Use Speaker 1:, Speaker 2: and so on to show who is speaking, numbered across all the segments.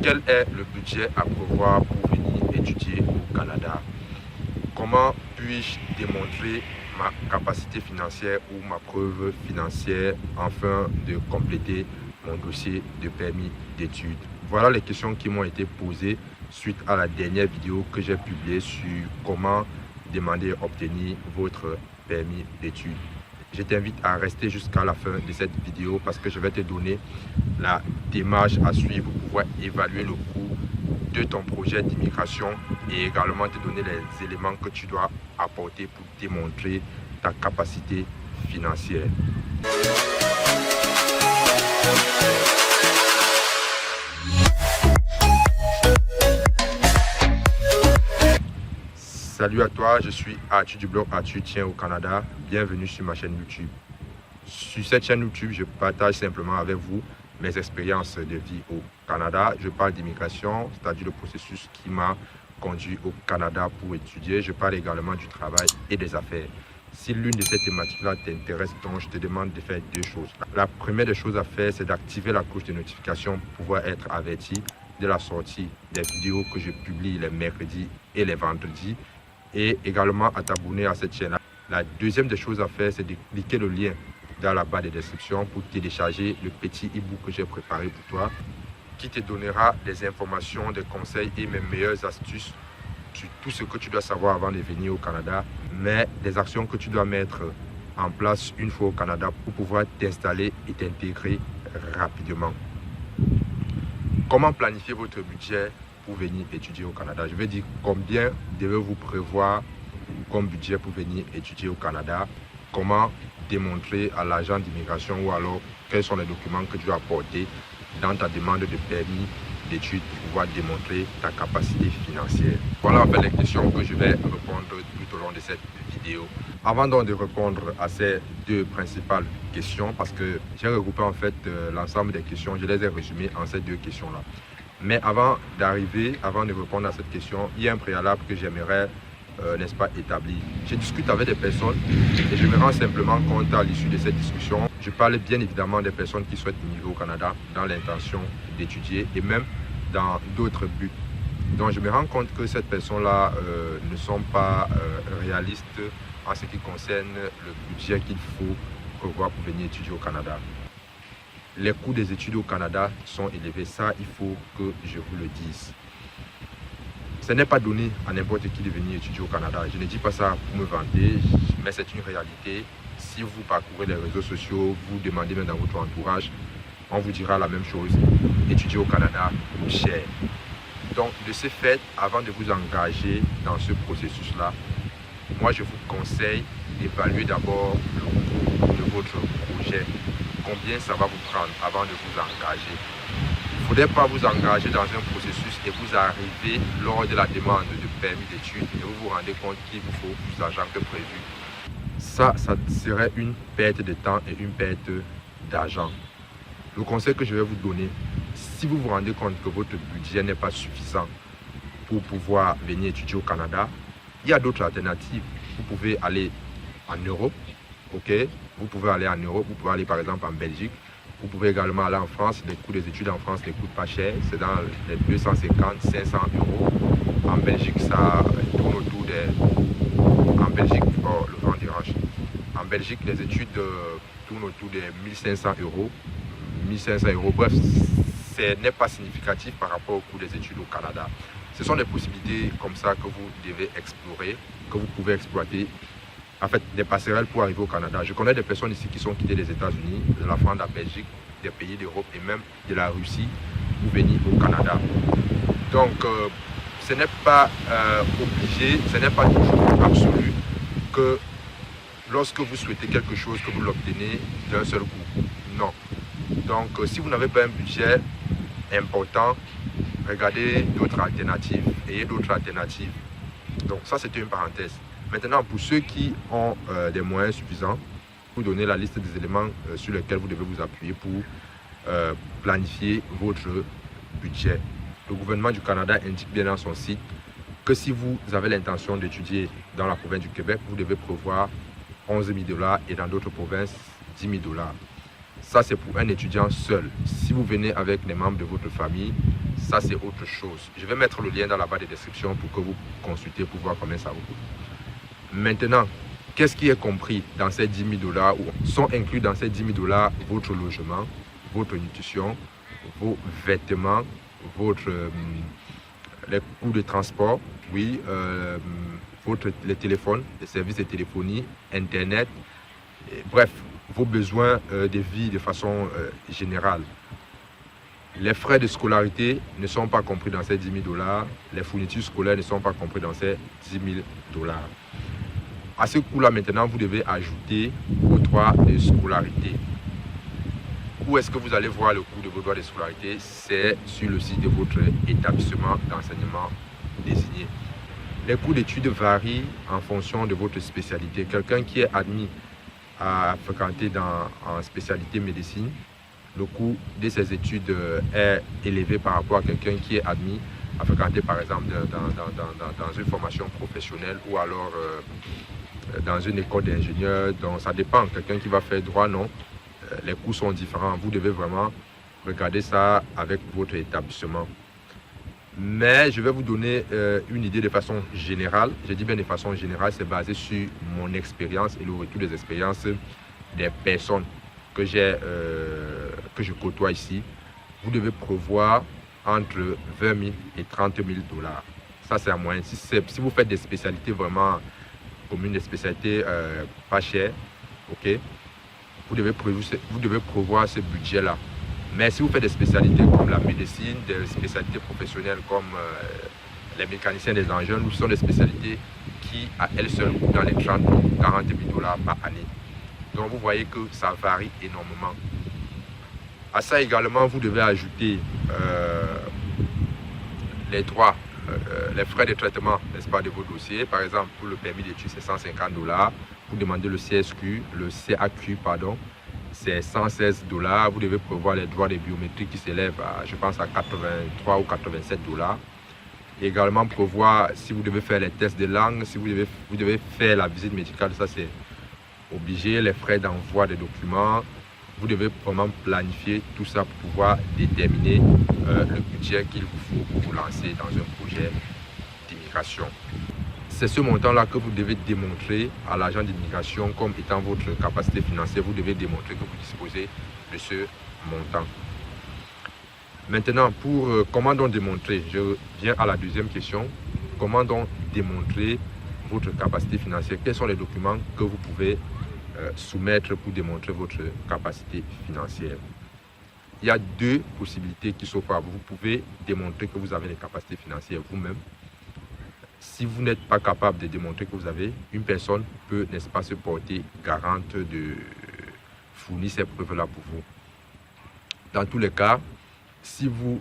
Speaker 1: Quel est le budget à prévoir pour venir étudier au Canada? Comment puis-je démontrer ma capacité financière ou ma preuve financière afin de compléter mon dossier de permis d'études? Voilà les questions qui m'ont été posées suite à la dernière vidéo que j'ai publiée sur comment demander et obtenir votre permis d'études. Je t'invite à rester jusqu'à la fin de cette vidéo parce que je vais te donner la démarche à suivre pour pouvoir évaluer le coût de ton projet d'immigration et également te donner les éléments que tu dois apporter pour démontrer ta capacité financière. Salut à toi, je suis Arthur du blog Arthur Tient au Canada. Bienvenue sur ma chaîne YouTube. Sur cette chaîne YouTube, je partage simplement avec vous mes expériences de vie au Canada. Je parle d'immigration, c'est-à-dire le processus qui m'a conduit au Canada pour étudier. Je parle également du travail et des affaires. Si l'une de ces thématiques-là t'intéresse, donc je te demande de faire deux choses. La première des choses à faire, c'est d'activer la cloche de notification pour pouvoir être averti de la sortie des vidéos que je publie les mercredis et les vendredis, et également à t'abonner à cette chaîne. La deuxième des choses à faire, c'est de cliquer le lien dans la barre de description pour télécharger le petit e-book que j'ai préparé pour toi, qui te donnera des informations, des conseils et mes meilleures astuces sur tout ce que tu dois savoir avant de venir au Canada, mais des actions que tu dois mettre en place une fois au Canada pour pouvoir t'installer et t'intégrer rapidement. Comment planifier votre budget pour venir étudier au Canada? Je vais dire combien devez-vous prévoir comme budget pour venir étudier au Canada, comment démontrer à l'agent d'immigration ou alors quels sont les documents que tu dois apporter dans ta demande de permis d'études pour pouvoir démontrer ta capacité financière. Voilà en fait les questions que je vais répondre tout au long de cette vidéo. Avant donc de répondre à ces deux principales questions, parce que j'ai regroupé en fait l'ensemble des questions, je les ai résumées en ces deux questions-là. Mais avant de répondre à cette question, il y a un préalable que j'aimerais n'est-ce pas, établi. Je discute avec des personnes et je me rends simplement compte à l'issue de cette discussion. Je parle bien évidemment des personnes qui souhaitent immigrer au Canada dans l'intention d'étudier et même dans d'autres buts. Donc je me rends compte que ces personnes-là ne sont pas réalistes en ce qui concerne le budget qu'il faut prévoir pour venir étudier au Canada. Les coûts des études au Canada sont élevés, ça il faut que je vous le dise. Ce n'est pas donné à n'importe qui de venir étudier au Canada. Je ne dis pas ça pour me vanter, mais c'est une réalité. Si vous parcourez les réseaux sociaux, vous demandez même dans votre entourage, on vous dira la même chose. Étudier au Canada coûte cher. Donc, de ce fait, avant de vous engager dans ce processus-là, moi, je vous conseille d'évaluer d'abord le coût de votre projet. Combien ça va vous prendre avant de vous engager. Il ne faudrait pas vous engager dans un processus et vous arrivez lors de la demande de permis d'études et vous vous rendez compte qu'il vous faut plus d'argent que prévu. Ça serait une perte de temps et une perte d'argent. Le conseil que je vais vous donner, si vous vous rendez compte que votre budget n'est pas suffisant pour pouvoir venir étudier au Canada, il y a d'autres alternatives. Vous pouvez aller en Europe, ok? Vous pouvez aller en Europe, vous pouvez aller par exemple en Belgique. Vous pouvez également aller en France. Les coûts des études en France ne coûtent pas cher. C'est dans les 250-500 euros. En Belgique, ça tourne autour des... En Belgique, oh, le vent dérange. En Belgique, les études tournent autour des 1500 euros. 1500 euros. Bref, ce n'est pas significatif par rapport au coût des études au Canada. Ce sont des possibilités comme ça que vous devez explorer, que vous pouvez exploiter. En fait, des passerelles pour arriver au Canada. Je connais des personnes ici qui sont quittées des États-Unis, de la France, de la Belgique, des pays d'Europe et même de la Russie pour venir au Canada. Donc, ce n'est pas obligé, ce n'est pas toujours absolu que lorsque vous souhaitez quelque chose, que vous l'obtenez d'un seul coup. Non. Donc, si vous n'avez pas un budget important, regardez d'autres alternatives, ayez d'autres alternatives. Donc, ça, c'était une parenthèse. Maintenant, pour ceux qui ont des moyens suffisants, vous donnez la liste des éléments sur lesquels vous devez vous appuyer pour planifier votre budget. Le gouvernement du Canada indique bien dans son site que si vous avez l'intention d'étudier dans la province du Québec, vous devez prévoir 11 000 $ et dans d'autres provinces, 10 000 $. Ça, c'est pour un étudiant seul. Si vous venez avec les membres de votre famille, ça c'est autre chose. Je vais mettre le lien dans la barre de description pour que vous consultez pour voir combien ça vous coûte. Maintenant, qu'est-ce qui est compris dans ces 10 000 $, ou sont inclus dans ces 10 000 $ votre logement, votre nutrition, vos vêtements, les coûts de transport, oui, les téléphones, les services de téléphonie, Internet, bref, vos besoins de vie de façon générale. Les frais de scolarité ne sont pas compris dans ces 10 000 $. Les fournitures scolaires ne sont pas compris dans ces 10 000 $. À ce coût-là, maintenant, vous devez ajouter vos droits de scolarité. Où est-ce que vous allez voir le coût de vos droits de scolarité? C'est sur le site de votre établissement d'enseignement désigné. Les coûts d'études varient en fonction de votre spécialité. Quelqu'un qui est admis à fréquenter en spécialité médecine, le coût de ses études est élevé par rapport à quelqu'un qui est admis à fréquenter par exemple dans une formation professionnelle ou alors dans une école d'ingénieur. Donc ça dépend. Quelqu'un qui va faire droit, non. Les coûts sont différents. Vous devez vraiment regarder ça avec votre établissement. Mais je vais vous donner une idée de façon générale. Je dis bien de façon générale, c'est basé sur mon expérience et le retour des expériences des personnes que je côtoie ici. Vous devez prévoir entre 20 000 et 30 000 $. Ça, c'est à moyen. Si vous faites des spécialités vraiment communes, des spécialités pas chères, ok, vous devez prévoir ce budget-là. Mais si vous faites des spécialités comme la médecine, des spécialités professionnelles comme les mécaniciens des engins, ce sont des spécialités qui, à elles seules, coûtent dans les 30 000 ou 40 000 $ par année. Donc vous voyez que ça varie énormément. À ça également, vous devez ajouter les droits, les frais de traitement, n'est-ce pas, de vos dossiers. Par exemple, pour le permis d'études, c'est 150 $. Vous demandez le CAQ, pardon, c'est 116 $. Vous devez prévoir les droits de biométrie qui s'élèvent à, je pense, à 83 ou 87 $. Également prévoir si vous devez faire les tests de langue, si vous devez faire la visite médicale, ça c'est obligé, les frais d'envoi des documents. Vous devez vraiment planifier tout ça pour pouvoir déterminer le budget qu'il vous faut pour vous lancer dans un projet d'immigration. C'est ce montant-là que vous devez démontrer à l'agent d'immigration comme étant votre capacité financière. Vous devez démontrer que vous disposez de ce montant. Maintenant, comment donc démontrer? Je viens à la deuxième question. Comment donc démontrer votre capacité financière? Quels sont les documents que vous pouvez soumettre pour démontrer votre capacité financière? Il y a deux possibilités qui s'offrent à vous. Vous pouvez démontrer que vous avez les capacités financières vous-même. Si vous n'êtes pas capable de démontrer que vous avez, une personne peut, n'est-ce pas, se porter garante de fournir ces preuves-là pour vous. Dans tous les cas, si vous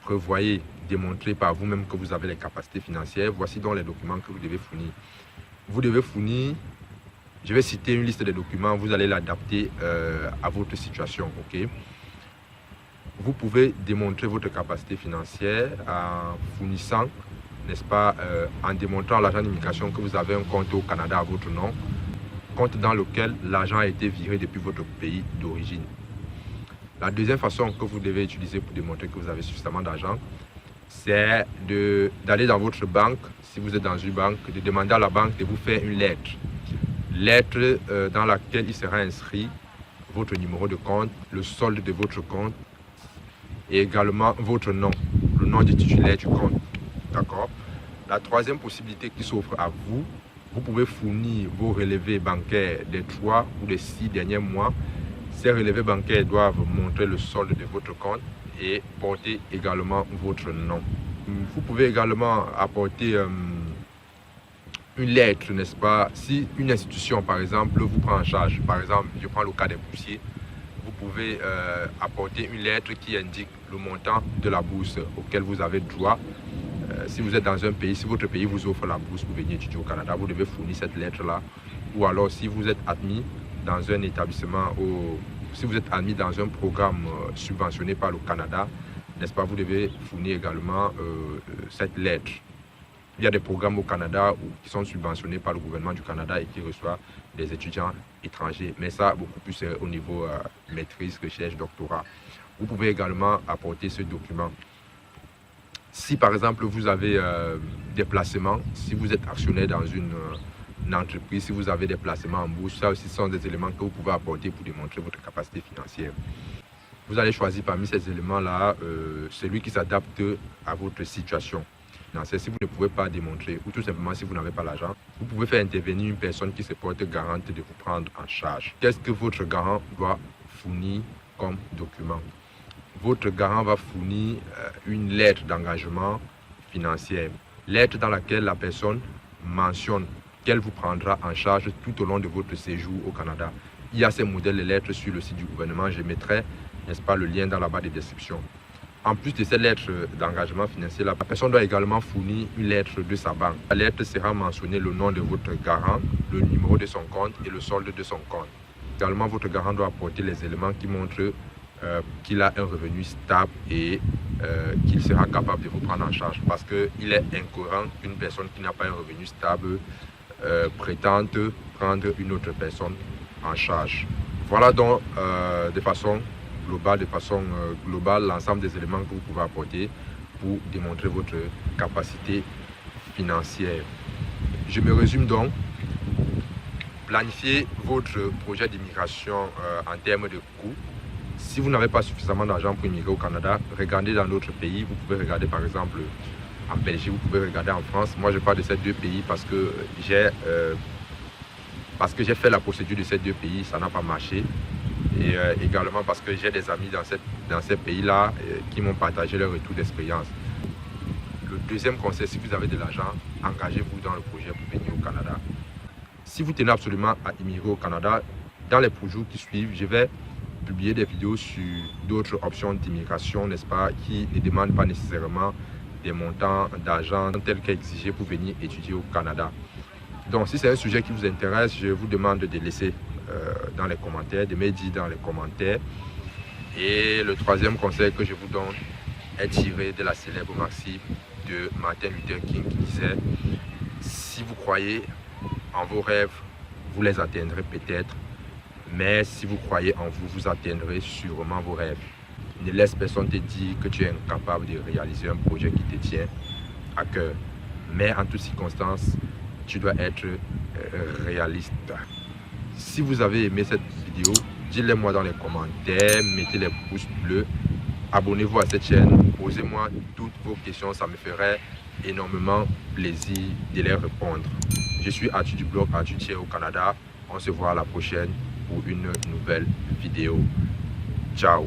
Speaker 1: prévoyez démontrer par vous-même que vous avez les capacités financières, voici donc les documents que vous devez fournir. Vous devez fournir, je vais citer une liste de documents, vous allez l'adapter à votre situation, ok? Vous pouvez démontrer votre capacité financière en fournissant, n'est-ce pas, en démontrant à l'agent d'immigration que vous avez un compte au Canada à votre nom, compte dans lequel l'argent a été viré depuis votre pays d'origine. La deuxième façon que vous devez utiliser pour démontrer que vous avez suffisamment d'argent, c'est d'aller dans votre banque, si vous êtes dans une banque, de demander à la banque de vous faire une lettre. Lettre dans laquelle il sera inscrit votre numéro de compte, le solde de votre compte et également votre nom, le nom du titulaire du compte. D'accord? La troisième possibilité qui s'offre à vous, vous pouvez fournir vos relevés bancaires des 3 ou des 6 derniers mois. Ces relevés bancaires doivent montrer le solde de votre compte et porter également votre nom. Vous pouvez également apporter une lettre, n'est-ce pas? Si une institution, par exemple, vous prend en charge, par exemple, je prends le cas des boursiers, vous pouvez apporter une lettre qui indique le montant de la bourse auquel vous avez droit. Si vous êtes dans un pays, si votre pays vous offre la bourse pour venir étudier au Canada, vous devez fournir cette lettre-là. Ou alors, si vous êtes admis dans un établissement, si vous êtes admis dans un programme subventionné par le Canada, n'est-ce pas, vous devez fournir également cette lettre. Il y a des programmes au Canada qui sont subventionnés par le gouvernement du Canada et qui reçoivent des étudiants étrangers. Mais ça, beaucoup plus au niveau maîtrise, recherche, doctorat. Vous pouvez également apporter ce document. Si par exemple vous avez des placements, si vous êtes actionnaire dans une entreprise, si vous avez des placements en bourse, ça aussi sont des éléments que vous pouvez apporter pour démontrer votre capacité financière. Vous allez choisir parmi ces éléments-là celui qui s'adapte à votre situation. Si vous ne pouvez pas démontrer, ou tout simplement si vous n'avez pas l'argent, vous pouvez faire intervenir une personne qui se porte garante de vous prendre en charge. Qu'est-ce que votre garant doit fournir comme document? Votre garant va fournir une lettre d'engagement financière, lettre dans laquelle la personne mentionne qu'elle vous prendra en charge tout au long de votre séjour au Canada. Il y a ces modèles de lettres sur le site du gouvernement. Je mettrai, n'est-ce pas, le lien dans la barre de description. En plus de ces lettres d'engagement financier, la personne doit également fournir une lettre de sa banque. La lettre sera mentionnée le nom de votre garant, le numéro de son compte et le solde de son compte. Également, votre garant doit apporter les éléments qui montrent qu'il a un revenu stable et qu'il sera capable de vous prendre en charge. Parce qu'il est incohérent qu'une personne qui n'a pas un revenu stable prétende prendre une autre personne en charge. Voilà donc de façon globale, l'ensemble des éléments que vous pouvez apporter pour démontrer votre capacité financière. Je me résume donc. Planifiez votre projet d'immigration en termes de coûts. Si vous n'avez pas suffisamment d'argent pour immigrer au Canada, regardez dans d'autres pays. Vous pouvez regarder par exemple en Belgique, vous pouvez regarder en France. Moi, je parle de ces deux pays parce que j'ai fait la procédure de ces deux pays, ça n'a pas marché. Et également parce que j'ai des amis dans ces pays-là qui m'ont partagé leur retour d'expérience. Le deuxième conseil, si vous avez de l'argent, engagez-vous dans le projet pour venir au Canada. Si vous tenez absolument à immigrer au Canada, dans les jours qui suivent, je vais publier des vidéos sur d'autres options d'immigration, n'est-ce pas, qui ne demandent pas nécessairement des montants d'argent tels qu'exigés pour venir étudier au Canada. Donc, si c'est un sujet qui vous intéresse, je vous demande de laisser dans les commentaires, de me dire dans les commentaires. Et le troisième conseil que je vous donne est tiré de la célèbre maxime de Martin Luther King qui disait: si vous croyez en vos rêves, vous les atteindrez peut-être, mais si vous croyez en vous, vous atteindrez sûrement vos rêves. Ne laisse personne te dire que tu es incapable de réaliser un projet qui te tient à cœur. Mais en toutes circonstances, tu dois être réaliste. Si vous avez aimé cette vidéo, dites-le moi dans les commentaires, mettez les pouces bleus, abonnez-vous à cette chaîne, posez-moi toutes vos questions, ça me ferait énormément plaisir de les répondre. Je suis Arthur du blog Arthur Thier au Canada. On se voit à la prochaine pour une nouvelle vidéo. Ciao.